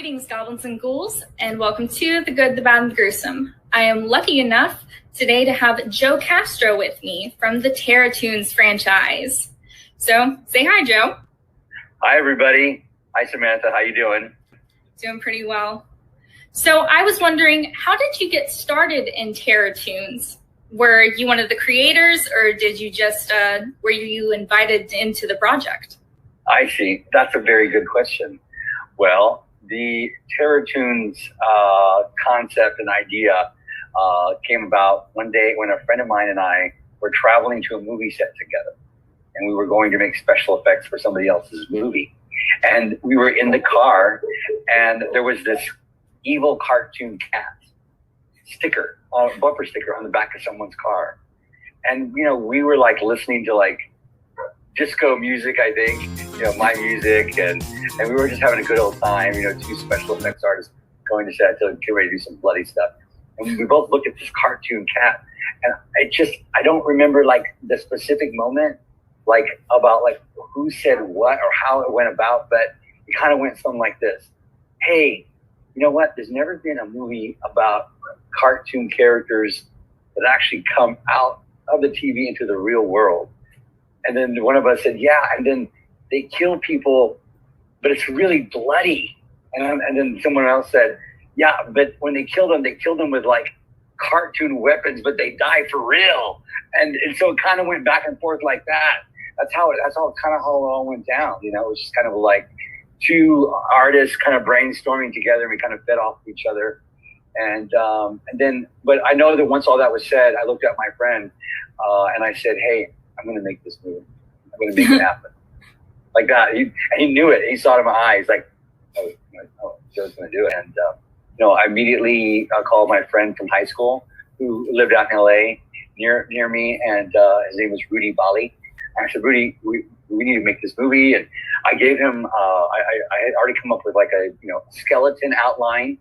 Greetings, goblins and ghouls, and welcome to The Good, the Bad, and the Gruesome. I am lucky enough today to have Joe Castro with me from the Terror Toons franchise. So, say hi, Joe. Hi, everybody. Hi, Samantha. How you doing? Doing pretty well. So, I was wondering, how did you get started in Terror Toons? Were you one of the creators, or did you just were you invited into the project? I see. That's a very good question. Well, the Terror Toons concept and idea came about one day when a friend of mine and I were traveling to a movie set together, and we were going to make special effects for somebody else's movie. And we were in the car, and there was this evil cartoon cat sticker, bumper sticker on the back of someone's car. And, you know, we were like listening to like disco music, I think, you know, my music, and we were just having a good old time, you know, two special effects artists going to set to get ready to do some bloody stuff. And we both looked at this cartoon cat, and I don't remember like the specific moment, like about like who said what or how it went about, but it kind of went something like this. Hey, you know what? There's never been a movie about cartoon characters that actually come out of the TV into the real world. And then one of us said, yeah, and then they kill people, but it's really bloody. And then someone else said, yeah, but when they killed them with like cartoon weapons, but they die for real. And so it kind of went back and forth like that. That's how it all went down. You know, it was just kind of like two artists kind of brainstorming together, and we kind of fed off each other. And then, but I know that once all that was said, I looked at my friend and I said, hey, I'm going to make this movie. I'm going to make it happen. Like that. He knew it. He saw it in my eyes. Like, oh, Joe's going to do it. And, you know, I immediately called my friend from high school who lived out in LA near me. And his name was Rudy Bali. And I said, Rudy, we need to make this movie. And I gave him, I had already come up with like a, you know, skeleton outline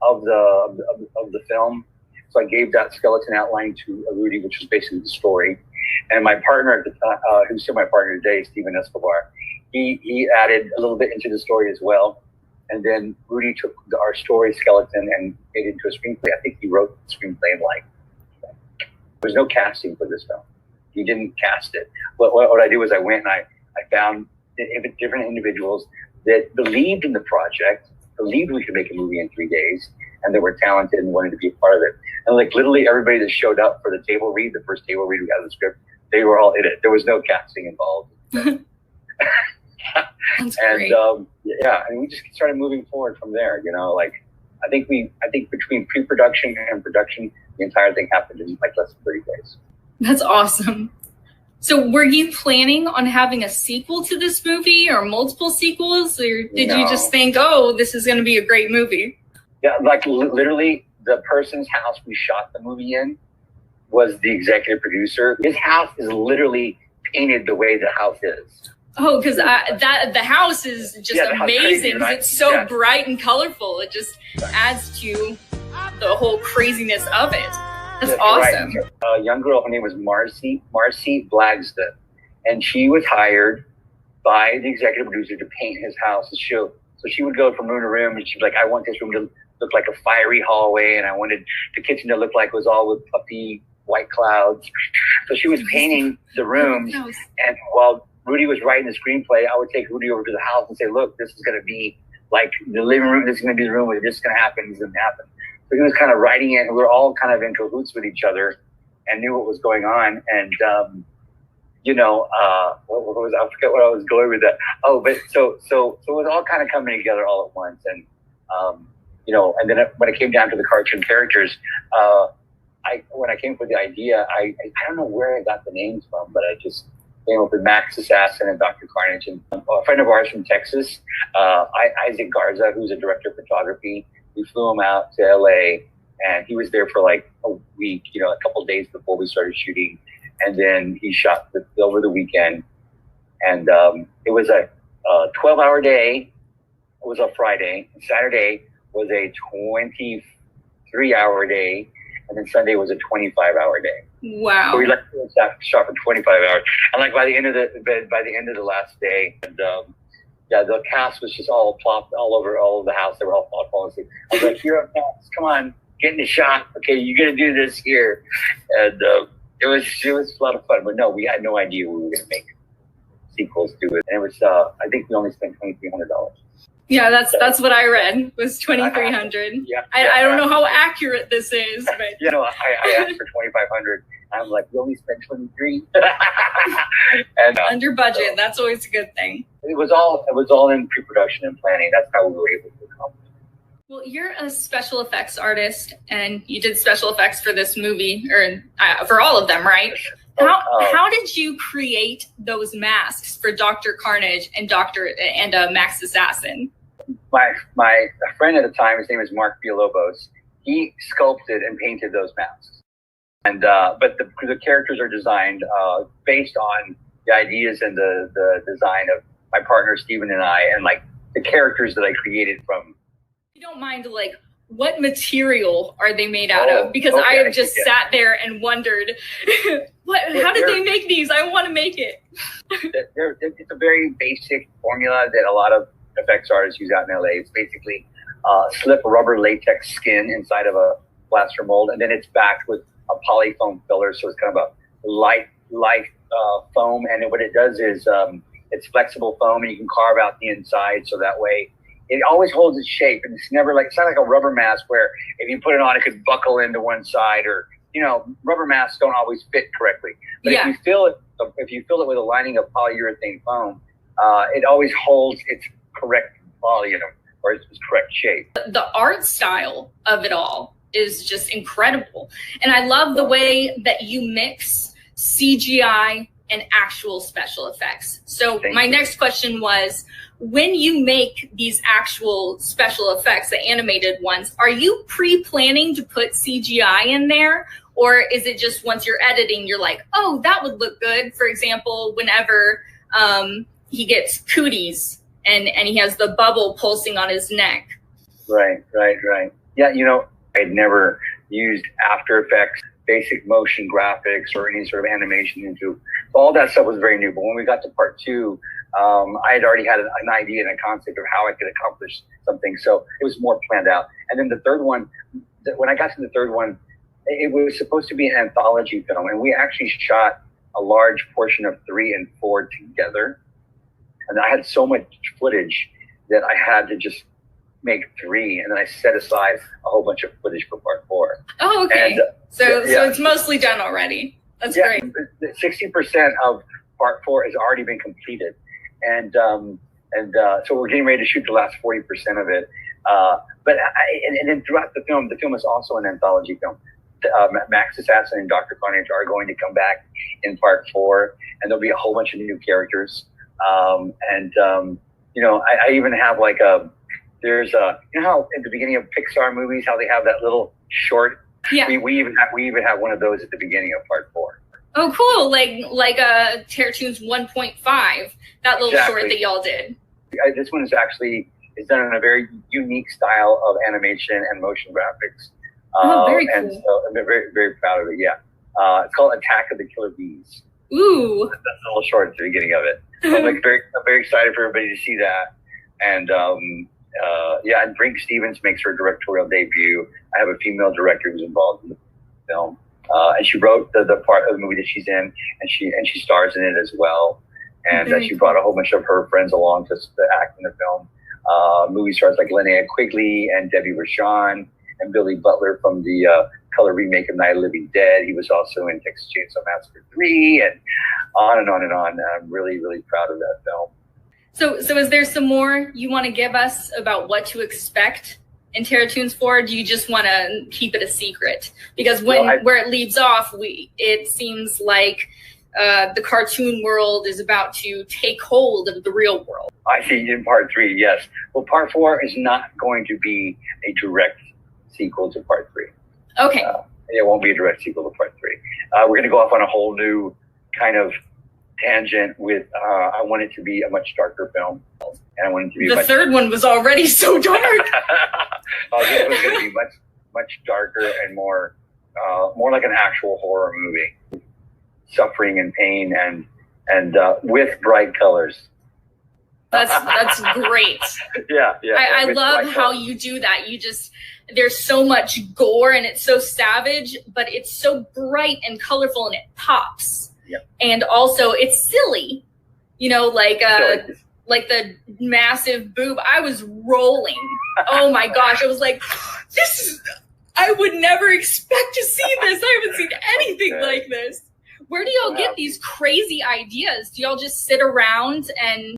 of the film. So I gave that skeleton outline to Rudy, which was basically the story. And my partner at the time, who's still my partner today, Steven Escobar, he added a little bit into the story as well. And then Rudy took our story skeleton and made it into a screenplay. I think he wrote the screenplay in like, there was no casting for this film. He didn't cast it. What I did was I went and I found different individuals that believed in the project, believed we could make a movie in 3 days, and they were talented and wanted to be a part of it. And like literally everybody that showed up for the table read, the first table read we got of the script, they were all in it. There was no casting involved. That's and great. Yeah, and we just started moving forward from there. You know, like I think between pre-production and production, the entire thing happened in like less than 30 days. That's awesome. So were you planning on having a sequel to this movie or multiple sequels, or did you just think, oh, this is going to be a great movie? Yeah, like literally the person's house we shot the movie in was the executive producer. His house is literally painted the way the house is. Oh, because the house is just amazing. Crazy, right? It's so bright and colorful. It just adds to the whole craziness of it. That's awesome. Right. A young girl, her name was Marcy Blagsden, and she was hired by the executive producer to paint his house. So she would go from room to room, and she'd be like, I want this room to look like a fiery hallway, and I wanted the kitchen to look like it was all with puffy white clouds. So she was painting the rooms, and while Rudy was writing the screenplay, I would take Rudy over to the house and say, look, this is going to be like the living room, this is going to be the room where this is going to happen, this is going to happen. So he was kind of writing it, and we were all kind of in cahoots with each other and knew what was going on. And, you know, I forget what I was going with that. Oh, but so it was all kind of coming together all at once. And, you know, and then when it came down to the cartoon characters, when I came up with the idea, I don't know where I got the names from, but I just came up with Max Assassin and Dr. Carnage. And a friend of ours from Texas, Isaac Garza, who's a director of photography, we flew him out to LA, and he was there for like a week, you know, a couple of days before we started shooting. And then he shot over the weekend. And it was a 12-hour day. It was a Friday. And Saturday was a 23-hour day. And then Sunday was a 25-hour day. Wow. So we shot for 25 hours. And like by the end of the last day, and Yeah, the cast was just all plopped all over the house. They were all falling asleep. I was like, "You're up next. Come on, get in the shot. Okay, you're gonna do this here." And it was a lot of fun. But no, we had no idea we were gonna make sequels to it. And it was I think we only spent $2,300. Yeah, that's what I read, was 2,300. Yeah, I don't know how accurate this is, but you know, I asked for 2,500. I'm like, we only spent 23. And under budget. That's always a good thing. It was all in pre-production and planning. That's how we were able to accomplish it. Well, you're a special effects artist, and you did special effects for this movie, or for all of them, right? How did you create those masks for Dr. Carnage and Max Assassin? My friend at the time, his name is Mark Villalobos. He sculpted and painted those masks, and but the characters are designed based on the ideas and the design of my partner Steven and I, and like the characters that I created from. You don't mind, like, what material are they made out of? Because I have just sat there and wondered, how did they make these? I want to make it. It's a very basic formula that a lot of effects artists use out in LA. It's basically slip rubber latex skin inside of a plaster mold, and then it's backed with a polyfoam filler, so it's kind of a light foam. And what it does is it's flexible foam, and you can carve out the inside, so that way it always holds its shape, and it's not like a rubber mask where if you put it on, it could buckle into one side, or rubber masks don't always fit correctly. But if you fill it with a lining of polyurethane foam, it always holds its correct volume or its correct shape. The art style of it all is just incredible, and I love the way that you mix CGI and actual special effects. So my next question was, when you make these actual special effects, the animated ones, are you pre-planning to put CGI in there? Or is it just once you're editing, you're like, oh, that would look good? For example, whenever he gets cooties and he has the bubble pulsing on his neck. Right. Yeah, I'd never used After Effects, basic motion graphics, or any sort of animation into. So all that stuff was very new. But when we got to part 2, I had already had an idea and a concept of how I could accomplish something. So it was more planned out. And then the third one, when I got to the third one, it was supposed to be an anthology film. And we actually shot a large portion of 3 and 4 together. And I had so much footage that I had to just make 3. And then I set aside a whole bunch of footage for part 4. Oh, okay. And, so it's mostly done already. That's great. 60% of part 4 has already been completed. And so we're getting ready to shoot the last 40% of it. But then throughout the film is also an anthology film. Max Assassin and Dr. Carnage are going to come back in part 4, and there'll be a whole bunch of new characters. I even have there's how at the beginning of Pixar movies, how they have that little short. Yeah. We even have one of those at the beginning of part 4. Oh, cool! Like a Terror Toons 1.5, that little short that y'all did. This one is done in a very unique style of animation and motion graphics. Very cool. And so I'm very, very proud of it. Yeah, it's called Attack of the Killer Bees. Ooh, that's a little short at the beginning of it. So I'm very excited for everybody to see that. And and Brink Stevens makes her directorial debut. I have a female director who's involved in the film. And she wrote the part of the movie that she's in, and she stars in it as well. And she brought a whole bunch of her friends along to act in the film. Movie stars like Linnea Quigley and Debbie Rochon and Billy Butler from the color remake of Night of the Living Dead. He was also in Texas Chainsaw Massacre 3, and on and on and on. And I'm really, really proud of that film. So is there some more you want to give us about what to expect in Terror Toons 4? Do you just want to keep it a secret? Because where it leaves off, it seems like the cartoon world is about to take hold of the real world. I see in part 3, yes. Well, part 4 is not going to be a direct sequel to part 3. Okay. It won't be a direct sequel to part 3. We're going to go off on a whole new kind of tangent with, I want it to be a much darker film. And I want it to be the third one was already so dark. This one's going to be much darker and more like an actual horror movie. Suffering and pain and with bright colors. That's great. Yeah. I love how you do that. There's so much gore and it's so savage, but it's so bright and colorful and it pops. Yep. And also it's silly, like the massive boob. I was rolling. Oh my gosh. I was like, I would never expect to see this. I haven't seen anything like this. Where do y'all get these crazy ideas? Do y'all just sit around and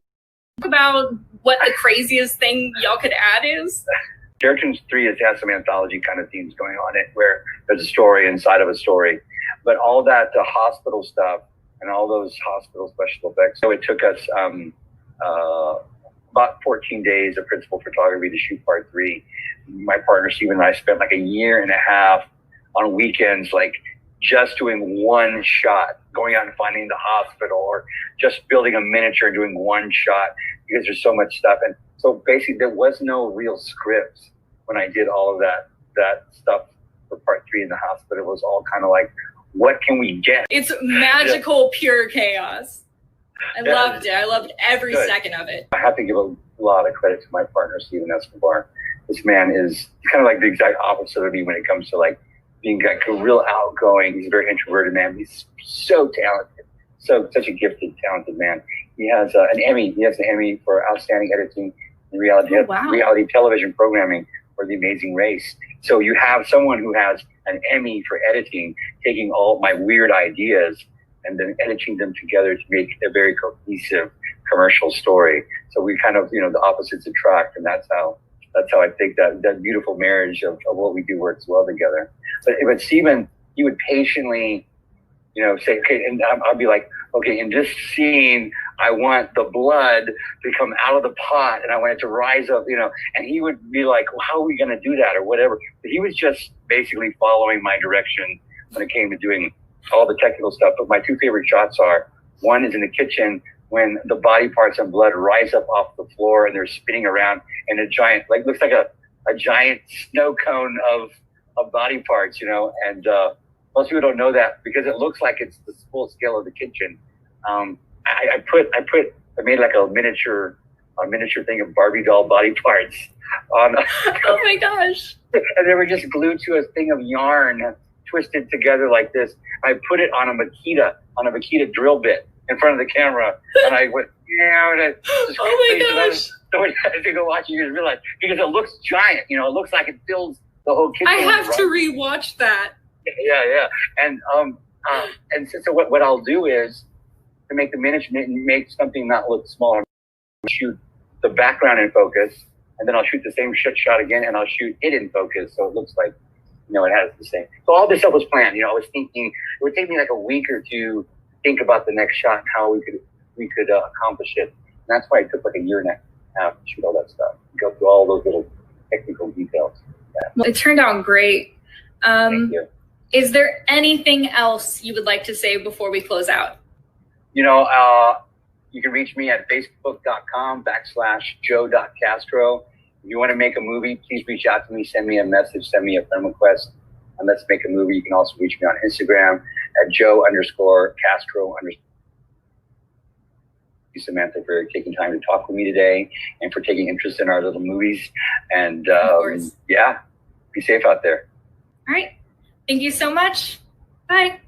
talk about what the craziest thing y'all could add is? Terror Toons 3 has some anthology kind of themes going on it, where there's a story inside of a story. But all that, the hospital stuff and all those hospital special effects. So it took us about 14 days of principal photography to shoot part 3. My partner Steve and I spent like a year and a half on weekends, like just doing one shot, going out and finding the hospital, or just building a miniature and doing one shot, because there's so much stuff. And so basically there was no real scripts when I did all of that stuff for part 3 in the hospital. It was all kind of like, what can we get? It's magical, pure chaos. I loved it. I loved every second of it. I have to give a lot of credit to my partner, Steven Escobar. This man is kind of like the exact opposite of me when it comes to like being like a real outgoing. He's a very introverted man. He's so talented, such a gifted, talented man. He has an Emmy. He has an Emmy for outstanding editing and reality television programming for The Amazing Race. So you have someone who has an Emmy for editing, taking all my weird ideas and then editing them together to make a very cohesive commercial story. So we kind of, the opposites attract, and that's how I think that beautiful marriage of what we do works well together. But Steven, he would patiently, say, okay, and I'll be like, okay, in this scene, I want the blood to come out of the pot and I want it to rise up, and he would be like, well, how are we going to do that or whatever? But he was just basically following my direction when it came to doing all the technical stuff. But my two favorite shots are, one is in the kitchen when the body parts and blood rise up off the floor and they're spinning around in a giant, like looks like a giant snow cone of body parts, and most people don't know that because it looks like it's the full scale of the kitchen. I made like a miniature thing of Barbie doll body parts on. Oh my gosh! And they were just glued to a thing of yarn, twisted together like this. I put it on a Makita drill bit in front of the camera, and I went, oh my gosh! So when you go watch, you just realize, because it looks giant, it looks like it fills the whole kitchen. I have to rewatch that. Yeah. And so what I'll do is, to make the miniature, make something not look smaller, shoot the background in focus, and then I'll shoot the same shot again, and I'll shoot it in focus, so it looks like, it has the same. So all this stuff was planned. I was thinking it would take me like a week or two to think about the next shot and how we could accomplish it. And that's why it took like a year and a half to shoot all that stuff, go through all those little technical details. Yeah. Well, it turned out great. Thank you. Is there anything else you would like to say before we close out? You can reach me at facebook.com/joe.castro. If you want to make a movie, please reach out to me, send me a message, send me a friend request, and let's make a movie. You can also reach me on Instagram at Joe_Castro_. Thank you, Samantha, for taking time to talk with me today and for taking interest in our little movies. And be safe out there. All right. Thank you so much. Bye.